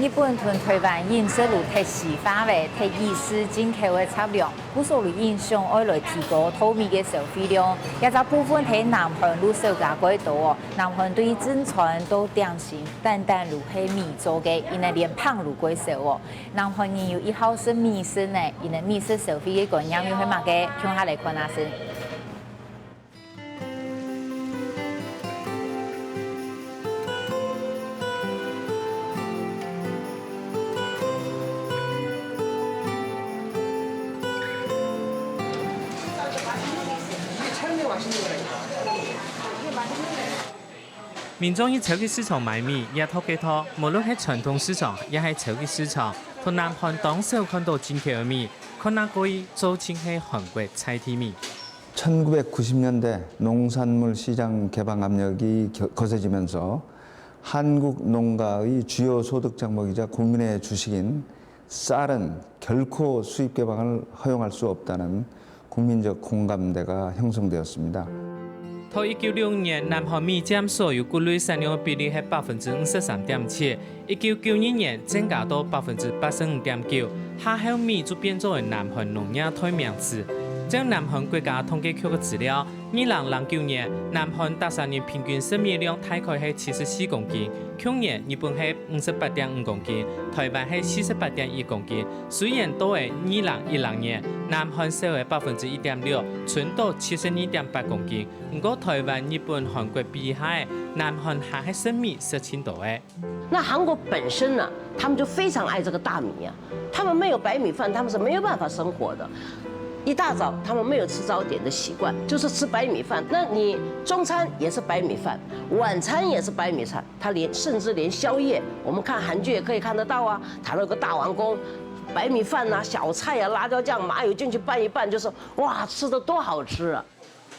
日本同台湾饮食如特西化为特意式进口的产量，不受影响，爱来提高透明的消费量。也就部分喺南韩路售价过多，南韩对正餐都点心，单单如系米做嘅，因为连胖如过少哦。南韩人有一号是米食呢，因为米食消费嘅观念要去买嘅，向下来看下先。民众以超级市场买米，也托给他，无论係傳統市場，也係超級市場，同南韓當時看到進口嘅米，可能可以做成係韓國菜地米。 1990년대 농산물 시장 개방 압력이 거세지면서 한국 농가의 주요 소득 작목이자 국민의 주식인 쌀은 결코 수입 개방을 허용할 수 없다는 국민적 공감대가 형성되었습니다. 到1965年，南韓米佔所有穀類產量比例係53.7%。1992年增加到85.9%，下後米就變作為南韓農業代名詞。照南韓國家統計局嘅資料，2009年南韓13年平均食米量大概係74公斤，去年日本係58.5公斤，台灣係48.1公斤。雖然都係2010年南韓少係1.6%，存到72.8公斤，不過台灣、日本、韓國比下，南韓還係食米食輕多誒。那韓國本身呢，他們就非常愛這個大米啊，他們沒有白米飯，他們是沒有辦法生活的。 一大早，他們沒有吃早點的習慣，就是吃白米飯。那你中餐也是白米飯，晚餐也是白米飯。他甚至連宵夜，我們看韓劇也可以看得到啊。他那個大王宮，白米飯啊、小菜啊、辣椒醬、麻油進去拌一拌，就是哇，吃得多好吃啊！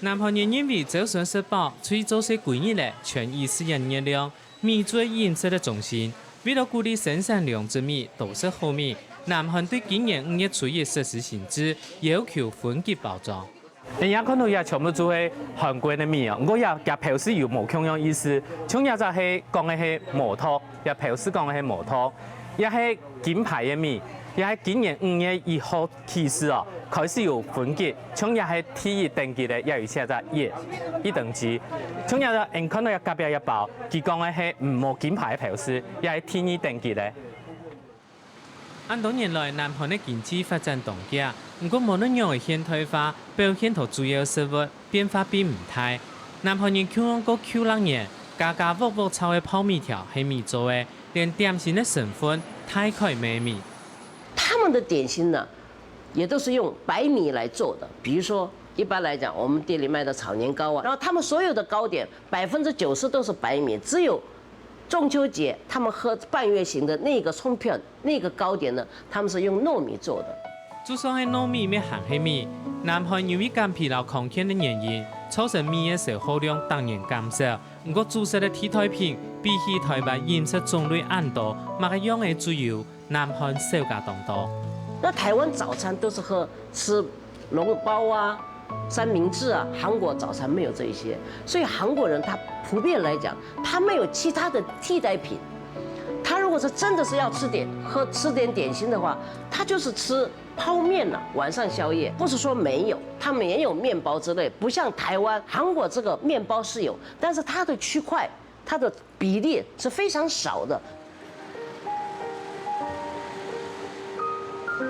南韓人認為就算食飽，出去做些幾日咧，全以私人熱量，米作為飲食的中心。為了鼓勵生產良質米，都是好米。 南韓對今年5月初一實施新制，要求分級包裝。人家看到也全部做係韓國的米啊，我也表示有無同樣意思。像也就係講嘅係摩托，也表示講嘅係摩托，也係金牌嘅米，也係今年5月1號起始啊，開始有分級，像也係第一等級嘅，也有寫在一等級。像也就人看到也隔壁一包，佢講嘅係唔冇金牌嘅表示，也係第2等級嘅。 按多年來，南韓的經濟發展當家，不過無論樣嘅現代化，表現同主要食物變化並唔大。南韓人強過90年，家家戶戶炒嘅泡米條係米做嘅，連點心的成分大概米米。他們的點心呢，也都是用白米來做的。比如說，一般來講，我們店裡賣的炒年糕啊，然後他們所有的糕點90%都是白米，只有 中秋節，他們喝半月形的那個蔥片，那個糕點呢，他們是用糯米做的。就算係糯米，咩鹹係米，南韓由於減疲勞抗天的原因，造成米嘅消耗量當然減少。不過主食的替代品比起台灣飲食種類很多，乜嘅樣嘅主要南韓少價當多。那台灣早餐都是吃籠包啊、三明治啊，韓國早餐沒有這一些，所以韓國人他普遍來講，他沒有其他的替代品。他如果是真的是要吃點點心的話，他就是吃泡麵了，晚上宵夜。不是說沒有，他們也有麵包之類，不像台灣、韓國這個麵包是有，但是它的區塊、它的比例是非常少的。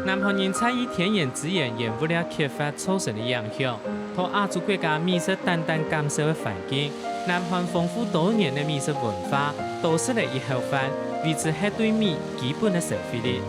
南韓人在以天然資源原物料開發造成的影響，同亞洲國家米食單單減少的環境，南韓豐富多年的米食文化，都是嚟以後翻維持係對米基本的消費力。